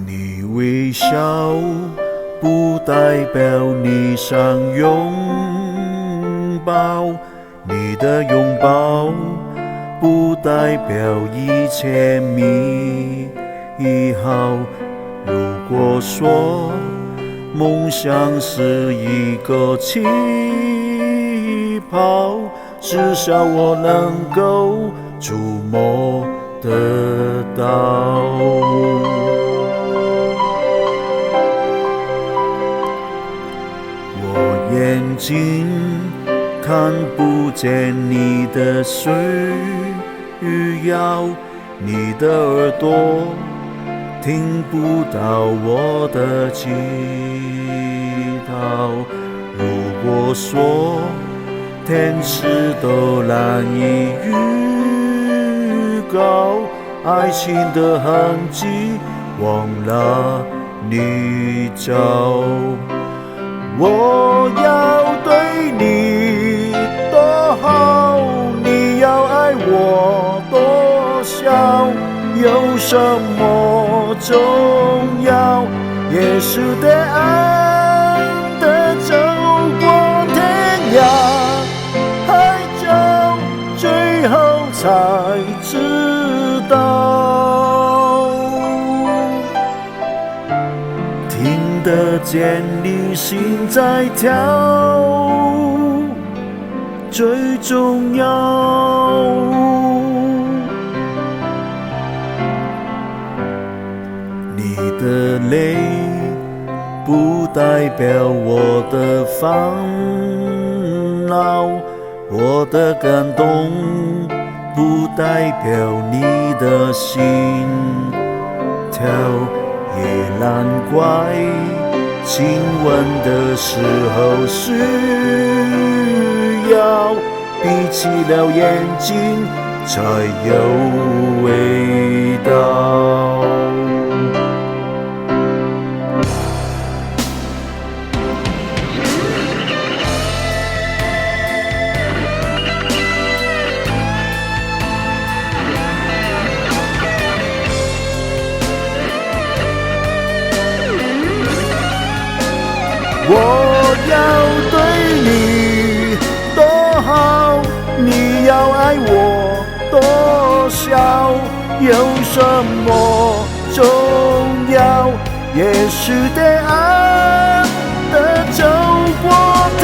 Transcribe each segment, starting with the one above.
你微笑不代表你想拥抱，你的拥抱不代表一切美好。如果说梦想是一个气泡，至少我能够触摸得到。我眼睛看不见你的需要，你的耳朵听不到我的祈祷。如果说天使都难以预告爱情的痕迹，忘了你找。我要对你多好，你要爱我多少，有什么重要？也是得爱的走过天涯海角，最后才知道，听得见你心在跳，最重要。你的泪不代表我的烦恼，我的感动不代表你的心跳，也难怪亲吻的时候需要闭起了眼睛才有味道。我要对你多好，你要爱我多少，有什么重要？也许得爱的走过天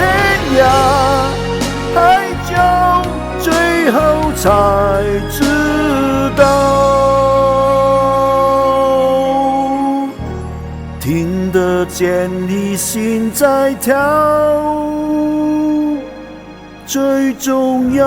涯海角，最后才知道，听得见你心在跳，最重要。